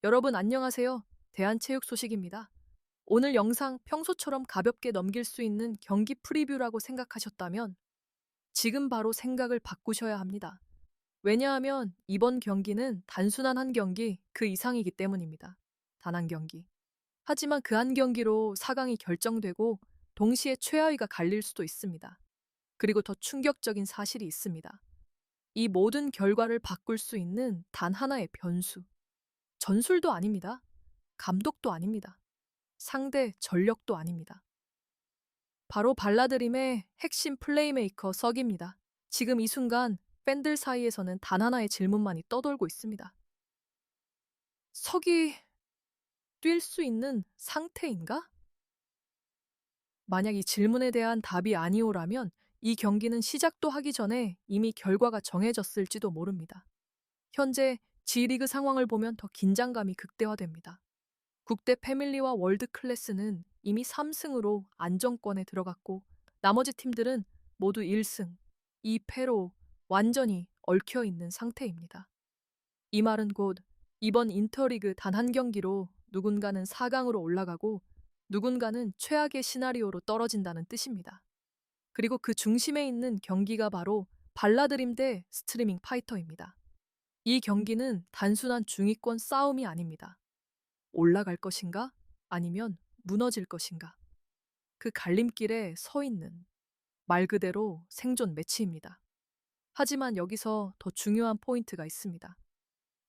여러분 안녕하세요. 대한체육 소식입니다. 오늘 영상 평소처럼 가볍게 넘길 수 있는 경기 프리뷰라고 생각하셨다면 지금 바로 생각을 바꾸셔야 합니다. 왜냐하면 이번 경기는 단순한 한 경기 그 이상이기 때문입니다. 단 한 경기. 하지만 그 한 경기로 4강이 결정되고 동시에 최하위가 갈릴 수도 있습니다. 그리고 더 충격적인 사실이 있습니다. 이 모든 결과를 바꿀 수 있는 단 하나의 변수. 전술도 아닙니다. 감독도 아닙니다. 상대 전력도 아닙니다. 바로 발라드림의 핵심 플레이메이커 석입니다. 지금 이 순간 팬들 사이에서는 단 하나의 질문만이 떠돌고 있습니다. 석이 뛸 수 있는 상태인가? 만약 이 질문에 대한 답이 아니오라면 이 경기는 시작도 하기 전에 이미 결과가 정해졌을지도 모릅니다. 현재 G리그 상황을 보면 더 긴장감이 극대화됩니다. 국대 패밀리와 월드 클래스는 이미 3승으로 안정권에 들어갔고 나머지 팀들은 모두 1승, 2패로 완전히 얽혀 있는 상태입니다. 이 말은 곧 이번 인터리그 단 한 경기로 누군가는 4강으로 올라가고 누군가는 최악의 시나리오로 떨어진다는 뜻입니다. 그리고 그 중심에 있는 경기가 바로 발라드림 대 스트리밍 파이터입니다. 이 경기는 단순한 중위권 싸움이 아닙니다. 올라갈 것인가? 아니면 무너질 것인가? 그 갈림길에 서 있는 말 그대로 생존 매치입니다. 하지만 여기서 더 중요한 포인트가 있습니다.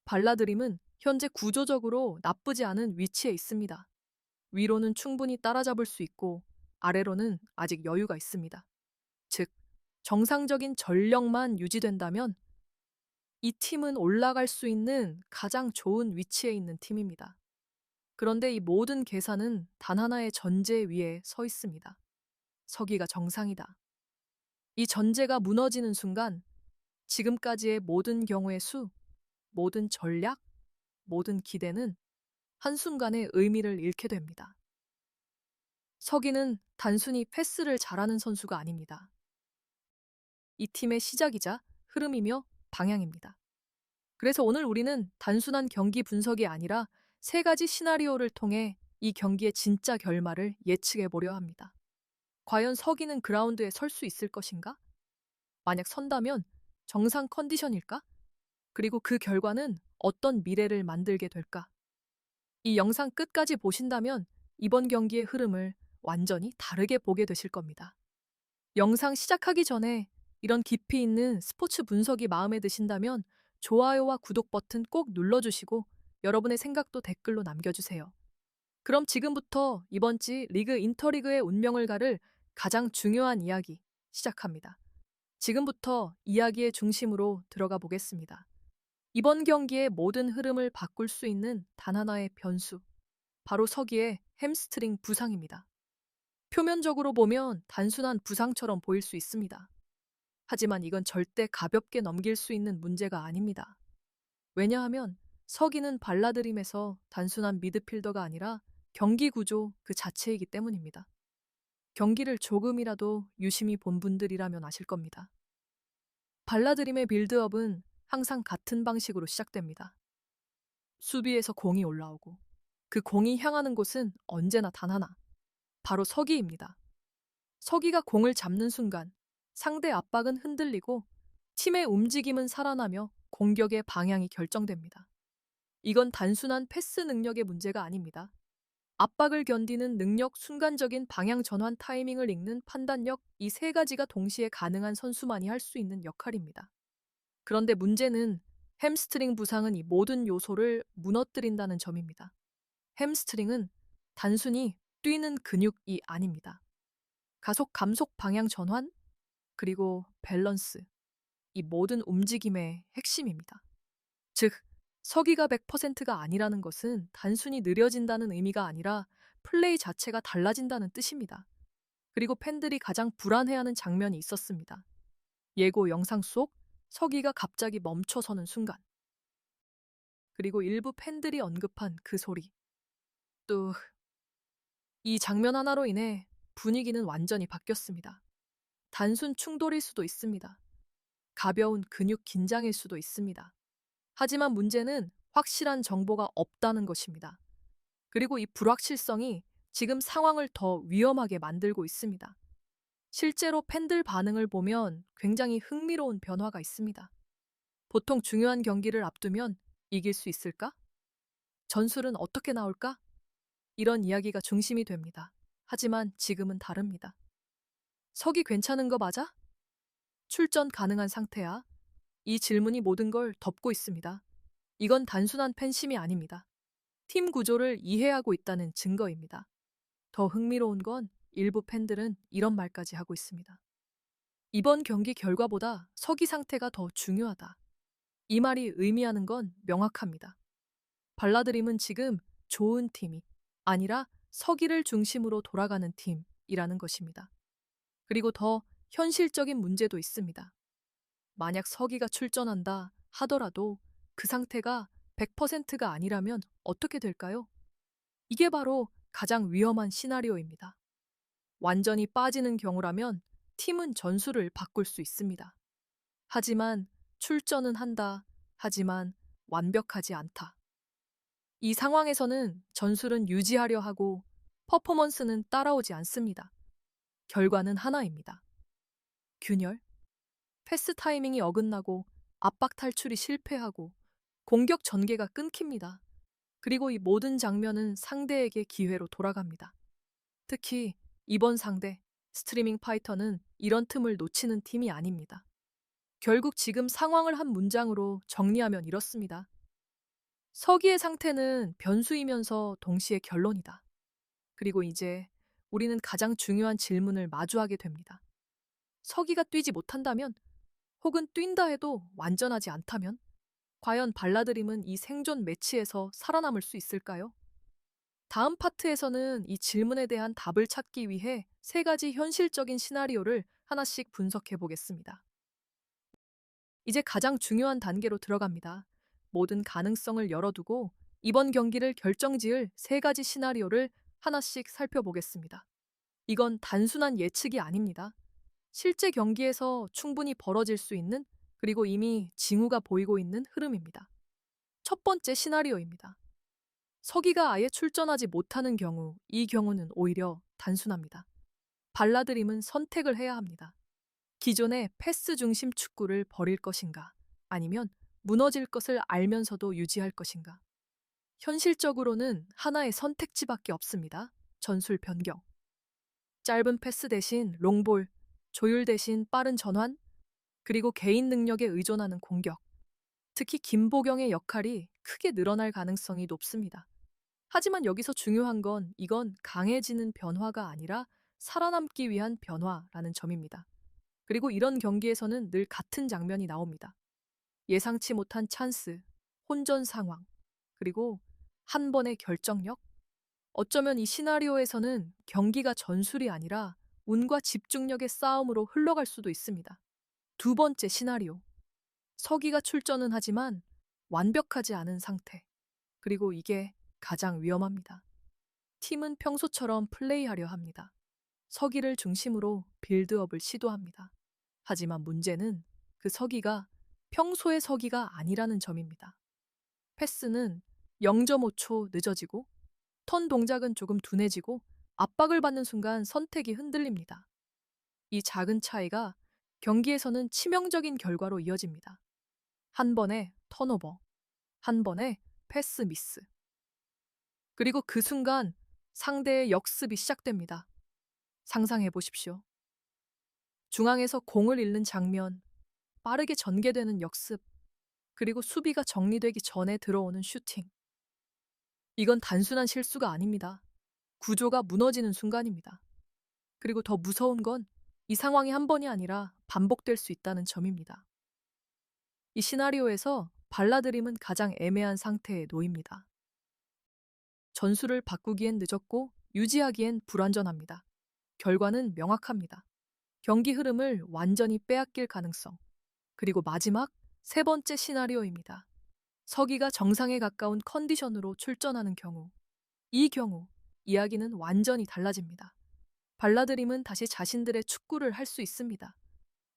발라드림은 현재 구조적으로 나쁘지 않은 위치에 있습니다. 위로는 충분히 따라잡을 수 있고 아래로는 아직 여유가 있습니다. 즉, 정상적인 전력만 유지된다면 이 팀은 올라갈 수 있는 가장 좋은 위치에 있는 팀입니다. 그런데 이 모든 계산은 단 하나의 전제 위에 서 있습니다. 서기가 정상이다. 이 전제가 무너지는 순간 지금까지의 모든 경우의 수, 모든 전략, 모든 기대는 한순간에 의미를 잃게 됩니다. 서기는 단순히 패스를 잘하는 선수가 아닙니다. 이 팀의 시작이자 흐름이며 방향입니다. 그래서 오늘 우리는 단순한 경기 분석이 아니라 세 가지 시나리오를 통해 이 경기의 진짜 결말을 예측해 보려 합니다. 과연 서기는 그라운드에 설 수 있을 것인가? 만약 선다면 정상 컨디션일까? 그리고 그 결과는 어떤 미래를 만들게 될까? 이 영상 끝까지 보신다면 이번 경기의 흐름을 완전히 다르게 보게 되실 겁니다. 영상 시작하기 전에 이런 깊이 있는 스포츠 분석이 마음에 드신다면 좋아요와 구독 버튼 꼭 눌러주시고 여러분의 생각도 댓글로 남겨주세요. 그럼 지금부터 이번 주 리그 인터리그의 운명을 가를 가장 중요한 이야기 시작합니다. 지금부터 이야기의 중심으로 들어가 보겠습니다. 이번 경기의 모든 흐름을 바꿀 수 있는 단 하나의 변수, 바로 서기의 햄스트링 부상입니다. 표면적으로 보면 단순한 부상처럼 보일 수 있습니다. 하지만 이건 절대 가볍게 넘길 수 있는 문제가 아닙니다. 왜냐하면 서기는 발라드림에서 단순한 미드필더가 아니라 경기 구조 그 자체이기 때문입니다. 경기를 조금이라도 유심히 본 분들이라면 아실 겁니다. 발라드림의 빌드업은 항상 같은 방식으로 시작됩니다. 수비에서 공이 올라오고 그 공이 향하는 곳은 언제나 단 하나, 바로 서기입니다. 서기가 공을 잡는 순간 상대 압박은 흔들리고 팀의 움직임은 살아나며 공격의 방향이 결정됩니다. 이건 단순한 패스 능력의 문제가 아닙니다. 압박을 견디는 능력, 순간적인 방향 전환, 타이밍을 읽는 판단력, 이 세 가지가 동시에 가능한 선수만이 할 수 있는 역할입니다. 그런데 문제는 햄스트링 부상은 이 모든 요소를 무너뜨린다는 점입니다. 햄스트링은 단순히 뛰는 근육이 아닙니다. 가속, 감속, 방향 전환, 그리고 밸런스, 이 모든 움직임의 핵심입니다. 즉, 서기가 100%가 아니라는 것은 단순히 느려진다는 의미가 아니라 플레이 자체가 달라진다는 뜻입니다. 그리고 팬들이 가장 불안해하는 장면이 있었습니다. 예고 영상 속 서기가 갑자기 멈춰서는 순간. 그리고 일부 팬들이 언급한 그 소리. 또, 이 장면 하나로 인해 분위기는 완전히 바뀌었습니다. 단순 충돌일 수도 있습니다. 가벼운 근육 긴장일 수도 있습니다. 하지만 문제는 확실한 정보가 없다는 것입니다. 그리고 이 불확실성이 지금 상황을 더 위험하게 만들고 있습니다. 실제로 팬들 반응을 보면 굉장히 흥미로운 변화가 있습니다. 보통 중요한 경기를 앞두면 이길 수 있을까? 전술은 어떻게 나올까? 이런 이야기가 중심이 됩니다. 하지만 지금은 다릅니다. 석이 괜찮은 거 맞아? 출전 가능한 상태야? 이 질문이 모든 걸 덮고 있습니다. 이건 단순한 팬심이 아닙니다. 팀 구조를 이해하고 있다는 증거입니다. 더 흥미로운 건 일부 팬들은 이런 말까지 하고 있습니다. 이번 경기 결과보다 서기 상태가 더 중요하다. 이 말이 의미하는 건 명확합니다. 발라드림은 지금 좋은 팀이 아니라 서기를 중심으로 돌아가는 팀이라는 것입니다. 그리고 더 현실적인 문제도 있습니다. 만약 서기가 출전한다 하더라도 그 상태가 100%가 아니라면 어떻게 될까요? 이게 바로 가장 위험한 시나리오입니다. 완전히 빠지는 경우라면 팀은 전술을 바꿀 수 있습니다. 하지만 출전은 한다. 하지만 완벽하지 않다. 이 상황에서는 전술은 유지하려 하고 퍼포먼스는 따라오지 않습니다. 결과는 하나입니다. 균열, 패스 타이밍이 어긋나고 압박 탈출이 실패하고 공격 전개가 끊깁니다. 그리고 이 모든 장면은 상대에게 기회로 돌아갑니다. 특히 이번 상대, 스트리밍 파이터는 이런 틈을 놓치는 팀이 아닙니다. 결국 지금 상황을 한 문장으로 정리하면 이렇습니다. 서기의 상태는 변수이면서 동시에 결론이다. 그리고 이제 우리는 가장 중요한 질문을 마주하게 됩니다. 서기가 뛰지 못한다면, 혹은 뛴다 해도 완전하지 않다면, 과연 발라드림은 이 생존 매치에서 살아남을 수 있을까요? 다음 파트에서는 이 질문에 대한 답을 찾기 위해 세 가지 현실적인 시나리오를 하나씩 분석해 보겠습니다. 이제 가장 중요한 단계로 들어갑니다. 모든 가능성을 열어두고 이번 경기를 결정지을 세 가지 시나리오를 하나씩 살펴보겠습니다. 이건 단순한 예측이 아닙니다. 실제 경기에서 충분히 벌어질 수 있는, 그리고 이미 징후가 보이고 있는 흐름입니다. 첫 번째 시나리오입니다. 서기가 아예 출전하지 못하는 경우, 이 경우는 오히려 단순합니다. 발라드림은 선택을 해야 합니다. 기존의 패스 중심 축구를 버릴 것인가, 아니면 무너질 것을 알면서도 유지할 것인가. 현실적으로는 하나의 선택지밖에 없습니다. 전술 변경. 짧은 패스 대신 롱볼, 조율 대신 빠른 전환, 그리고 개인 능력에 의존하는 공격. 특히 김보경의 역할이 크게 늘어날 가능성이 높습니다. 하지만 여기서 중요한 건 이건 강해지는 변화가 아니라 살아남기 위한 변화라는 점입니다. 그리고 이런 경기에서는 늘 같은 장면이 나옵니다. 예상치 못한 찬스, 혼전 상황, 그리고 한 번의 결정력. 어쩌면 이 시나리오에서는 경기가 전술이 아니라 운과 집중력의 싸움으로 흘러갈 수도 있습니다. 두 번째 시나리오. 서기가 출전은 하지만 완벽하지 않은 상태. 그리고 이게 가장 위험합니다. 팀은 평소처럼 플레이하려 합니다. 서기를 중심으로 빌드업을 시도합니다. 하지만 문제는 그 서기가 평소의 서기가 아니라는 점입니다. 패스는 0.5초 늦어지고, 턴 동작은 조금 둔해지고, 압박을 받는 순간 선택이 흔들립니다. 이 작은 차이가 경기에서는 치명적인 결과로 이어집니다. 한 번의 턴오버, 한 번의 패스 미스. 그리고 그 순간 상대의 역습이 시작됩니다. 상상해 보십시오. 중앙에서 공을 잃는 장면, 빠르게 전개되는 역습, 그리고 수비가 정리되기 전에 들어오는 슈팅. 이건 단순한 실수가 아닙니다. 구조가 무너지는 순간입니다. 그리고 더 무서운 건 이 상황이 한 번이 아니라 반복될 수 있다는 점입니다. 이 시나리오에서 발라드림은 가장 애매한 상태에 놓입니다. 전술을 바꾸기엔 늦었고 유지하기엔 불완전합니다. 결과는 명확합니다. 경기 흐름을 완전히 빼앗길 가능성. 그리고 마지막 세 번째 시나리오입니다. 서기가 정상에 가까운 컨디션으로 출전하는 경우. 이 경우 이야기는 완전히 달라집니다. 발라드림은 다시 자신들의 축구를 할 수 있습니다.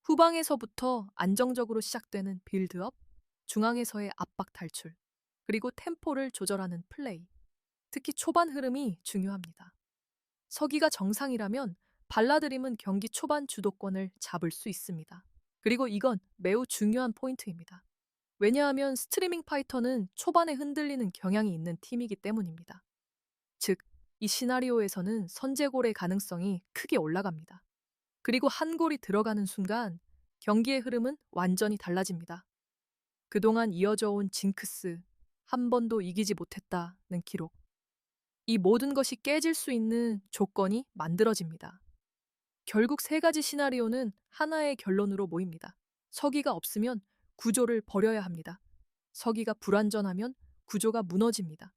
후방에서부터 안정적으로 시작되는 빌드업, 중앙에서의 압박 탈출, 그리고 템포를 조절하는 플레이. 특히 초반 흐름이 중요합니다. 서기가 정상이라면 발라드림은 경기 초반 주도권을 잡을 수 있습니다. 그리고 이건 매우 중요한 포인트입니다. 왜냐하면 스트리밍 파이터는 초반에 흔들리는 경향이 있는 팀이기 때문입니다. 즉, 이 시나리오에서는 선제골의 가능성이 크게 올라갑니다. 그리고 한 골이 들어가는 순간 경기의 흐름은 완전히 달라집니다. 그동안 이어져 온 징크스, 한 번도 이기지 못했다는 기록. 이 모든 것이 깨질 수 있는 조건이 만들어집니다. 결국 세 가지 시나리오는 하나의 결론으로 모입니다. 서기가 없으면 구조를 버려야 합니다. 서기가 불완전하면 구조가 무너집니다.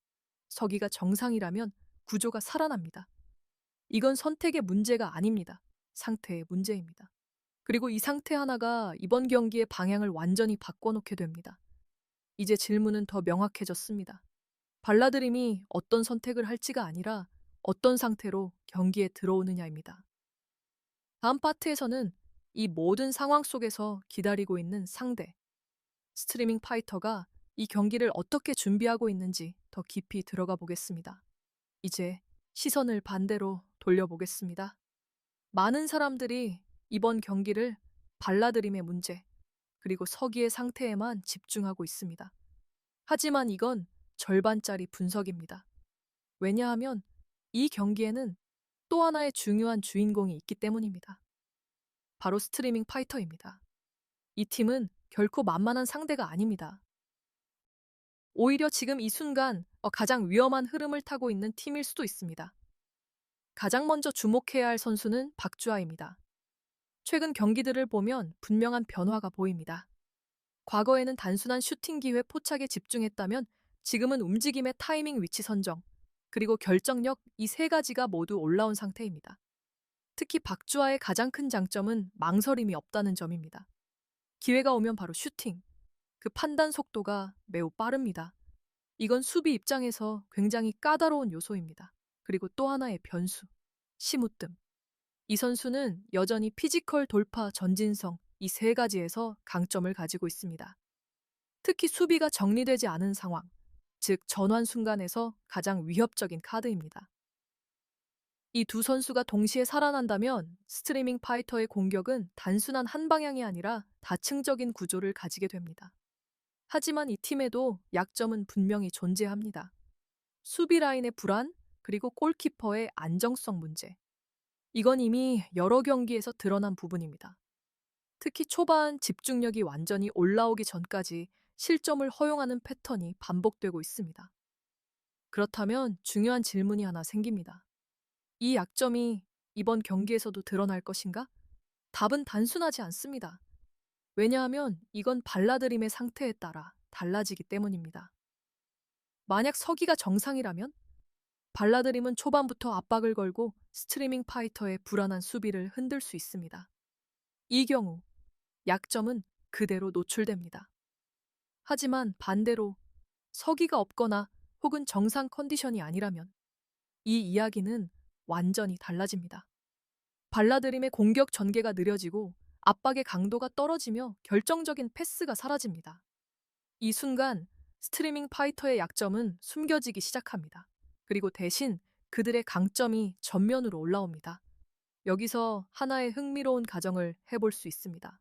서기가 정상이라면 구조가 살아납니다. 이건 선택의 문제가 아닙니다. 상태의 문제입니다. 그리고 이 상태 하나가 이번 경기의 방향을 완전히 바꿔놓게 됩니다. 이제 질문은 더 명확해졌습니다. 발라드림이 어떤 선택을 할지가 아니라 어떤 상태로 경기에 들어오느냐입니다. 다음 파트에서는 이 모든 상황 속에서 기다리고 있는 상대, 스트리밍 파이터가 이 경기를 어떻게 준비하고 있는지 더 깊이 들어가 보겠습니다. 이제 시선을 반대로 돌려보겠습니다. 많은 사람들이 이번 경기를 발라드림의 문제, 그리고 서기의 상태에만 집중하고 있습니다. 하지만 이건 절반짜리 분석입니다. 왜냐하면 이 경기에는 또 하나의 중요한 주인공이 있기 때문입니다. 바로 스트리밍 파이터입니다. 이 팀은 결코 만만한 상대가 아닙니다. 오히려 지금 이 순간 가장 위험한 흐름을 타고 있는 팀일 수도 있습니다. 가장 먼저 주목해야 할 선수는 박주아입니다. 최근 경기들을 보면 분명한 변화가 보입니다. 과거에는 단순한 슈팅 기회 포착에 집중했다면 지금은 움직임의 타이밍, 위치 선정, 그리고 결정력, 이 세 가지가 모두 올라온 상태입니다. 특히 박주아의 가장 큰 장점은 망설임이 없다는 점입니다. 기회가 오면 바로 슈팅. 그 판단 속도가 매우 빠릅니다. 이건 수비 입장에서 굉장히 까다로운 요소입니다. 그리고 또 하나의 변수, 심우뜸. 이 선수는 여전히 피지컬, 돌파, 전진성, 이 세 가지에서 강점을 가지고 있습니다. 특히 수비가 정리되지 않은 상황, 즉 전환 순간에서 가장 위협적인 카드입니다. 이 두 선수가 동시에 살아난다면 스트리밍 파이터의 공격은 단순한 한 방향이 아니라 다층적인 구조를 가지게 됩니다. 하지만 이 팀에도 약점은 분명히 존재합니다. 수비 라인의 불안, 그리고 골키퍼의 안정성 문제. 이건 이미 여러 경기에서 드러난 부분입니다. 특히 초반 집중력이 완전히 올라오기 전까지 실점을 허용하는 패턴이 반복되고 있습니다. 그렇다면 중요한 질문이 하나 생깁니다. 이 약점이 이번 경기에서도 드러날 것인가? 답은 단순하지 않습니다. 왜냐하면 이건 발라드림의 상태에 따라 달라지기 때문입니다. 만약 서기가 정상이라면 발라드림은 초반부터 압박을 걸고 스트리밍 파이터의 불안한 수비를 흔들 수 있습니다. 이 경우 약점은 그대로 노출됩니다. 하지만 반대로 서기가 없거나 혹은 정상 컨디션이 아니라면 이 이야기는 완전히 달라집니다. 발라드림의 공격 전개가 느려지고 압박의 강도가 떨어지며 결정적인 패스가 사라집니다. 이 순간 스트리밍 파이터의 약점은 숨겨지기 시작합니다. 그리고 대신 그들의 강점이 전면으로 올라옵니다. 여기서 하나의 흥미로운 가정을 해볼 수 있습니다.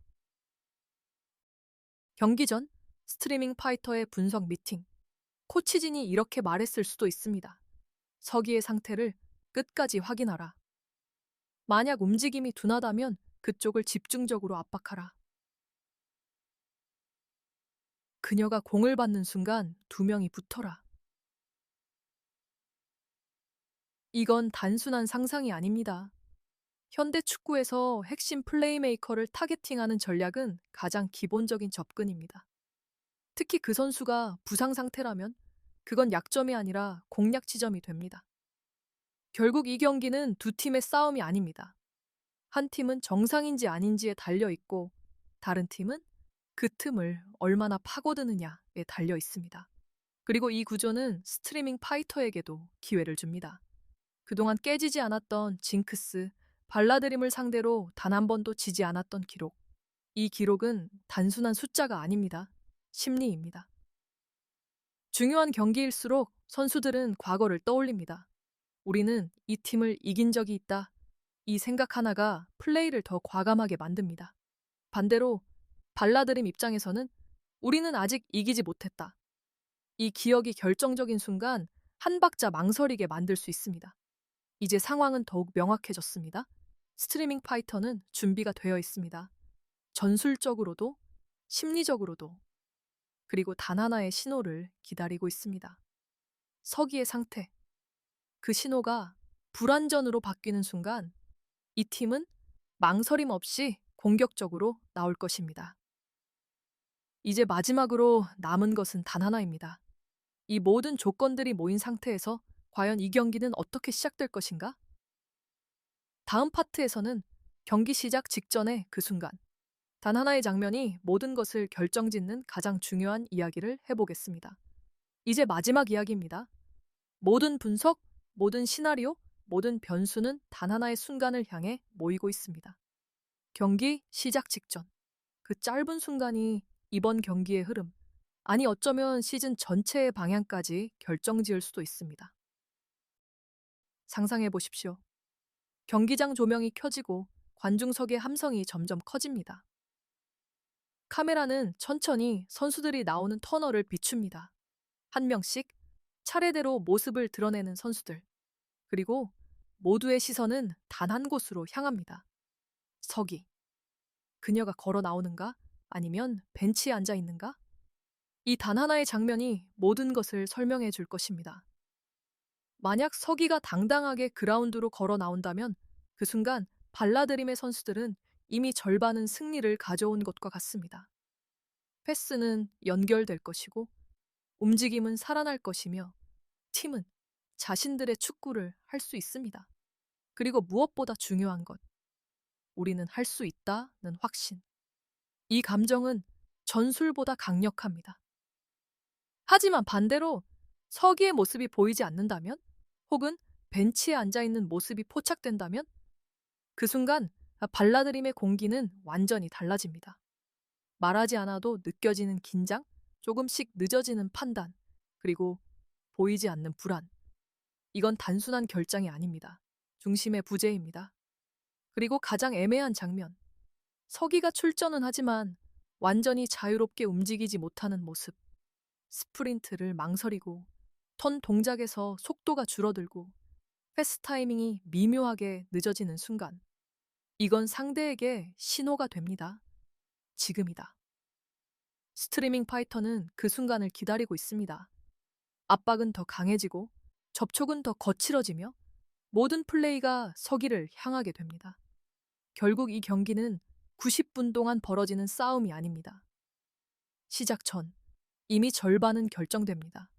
경기 전 스트리밍 파이터의 분석 미팅. 코치진이 이렇게 말했을 수도 있습니다. 서기의 상태를 끝까지 확인하라. 만약 움직임이 둔하다면 그쪽을 집중적으로 압박하라. 그녀가 공을 받는 순간 두 명이 붙어라. 이건 단순한 상상이 아닙니다. 현대 축구에서 핵심 플레이메이커를 타겟팅하는 전략은 가장 기본적인 접근입니다. 특히 그 선수가 부상 상태라면 그건 약점이 아니라 공략 지점이 됩니다. 결국 이 경기는 두 팀의 싸움이 아닙니다. 한 팀은 정상인지 아닌지에 달려 있고 다른 팀은 그 틈을 얼마나 파고드느냐에 달려 있습니다. 그리고 이 구조는 스트리밍 파이터에게도 기회를 줍니다. 그동안 깨지지 않았던 징크스, 발라드림을 상대로 단 한 번도 지지 않았던 기록. 이 기록은 단순한 숫자가 아닙니다. 심리입니다. 중요한 경기일수록 선수들은 과거를 떠올립니다. 우리는 이 팀을 이긴 적이 있다. 이 생각 하나가 플레이를 더 과감하게 만듭니다. 반대로 발라드림 입장에서는 우리는 아직 이기지 못했다. 이 기억이 결정적인 순간 한 박자 망설이게 만들 수 있습니다. 이제 상황은 더욱 명확해졌습니다. 스트리밍 파이터는 준비가 되어 있습니다. 전술적으로도 심리적으로도 그리고 단 하나의 신호를 기다리고 있습니다. 서기의 상태. 그 신호가 불안전으로 바뀌는 순간 이 팀은 망설임 없이 공격적으로 나올 것입니다. 이제 마지막으로 남은 것은 단 하나입니다. 이 모든 조건들이 모인 상태에서 과연 이 경기는 어떻게 시작될 것인가? 다음 파트에서는 경기 시작 직전의 그 순간, 단 하나의 장면이 모든 것을 결정짓는 가장 중요한 이야기를 해보겠습니다. 이제 마지막 이야기입니다. 모든 분석, 모든 시나리오, 모든 변수는 단 하나의 순간을 향해 모이고 있습니다. 경기 시작 직전. 그 짧은 순간이 이번 경기의 흐름, 아니 어쩌면 시즌 전체의 방향까지 결정지을 수도 있습니다. 상상해 보십시오. 경기장 조명이 켜지고 관중석의 함성이 점점 커집니다. 카메라는 천천히 선수들이 나오는 터널을 비춥니다. 한 명씩 차례대로 모습을 드러내는 선수들. 그리고 모두의 시선은 단 한 곳으로 향합니다. 서기. 그녀가 걸어 나오는가? 아니면 벤치에 앉아 있는가? 이 단 하나의 장면이 모든 것을 설명해 줄 것입니다. 만약 서기가 당당하게 그라운드로 걸어 나온다면 그 순간 발라드림의 선수들은 이미 절반은 승리를 가져온 것과 같습니다. 패스는 연결될 것이고 움직임은 살아날 것이며 팀은 자신들의 축구를 할 수 있습니다. 그리고 무엇보다 중요한 것, 우리는 할 수 있다는 확신. 이 감정은 전술보다 강력합니다. 하지만 반대로 서기의 모습이 보이지 않는다면, 혹은 벤치에 앉아있는 모습이 포착된다면, 그 순간 발라드림의 공기는 완전히 달라집니다. 말하지 않아도 느껴지는 긴장, 조금씩 늦어지는 판단, 그리고 보이지 않는 불안. 이건 단순한 결장이 아닙니다. 중심의 부재입니다. 그리고 가장 애매한 장면. 서기가 출전은 하지만 완전히 자유롭게 움직이지 못하는 모습. 스프린트를 망설이고 턴 동작에서 속도가 줄어들고 패스 타이밍이 미묘하게 늦어지는 순간. 이건 상대에게 신호가 됩니다. 지금이다. 스트리밍 파이터는 그 순간을 기다리고 있습니다. 압박은 더 강해지고 접촉은 더 거칠어지며 모든 플레이가 서기를 향하게 됩니다. 결국 이 경기는 90분 동안 벌어지는 싸움이 아닙니다. 시작 전 이미 절반은 결정됩니다.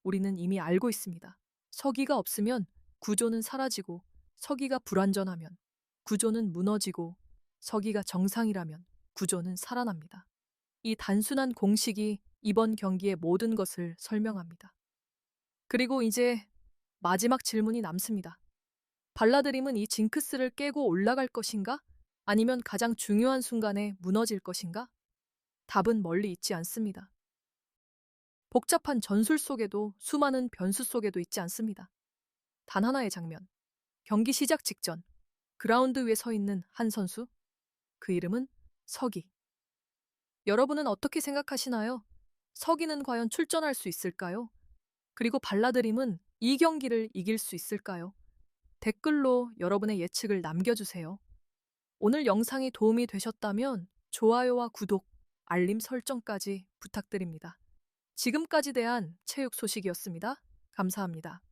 우리는 이미 알고 있습니다. 서기가 없으면 구조는 사라지고 서기가 불완전하면 구조는 무너지고 서기가 정상이라면 구조는 살아납니다. 이 단순한 공식이 이번 경기의 모든 것을 설명합니다. 그리고 이제 마지막 질문이 남습니다. 발라드림은 이 징크스를 깨고 올라갈 것인가? 아니면 가장 중요한 순간에 무너질 것인가? 답은 멀리 있지 않습니다. 복잡한 전술 속에도 수많은 변수 속에도 있지 않습니다. 단 하나의 장면. 경기 시작 직전 그라운드 위에 서 있는 한 선수. 그 이름은 서기. 여러분은 어떻게 생각하시나요? 서기는 과연 출전할 수 있을까요? 그리고 발라드림은 이 경기를 이길 수 있을까요? 댓글로 여러분의 예측을 남겨주세요. 오늘 영상이 도움이 되셨다면 좋아요와 구독, 알림 설정까지 부탁드립니다. 지금까지 대한 체육 소식이었습니다. 감사합니다.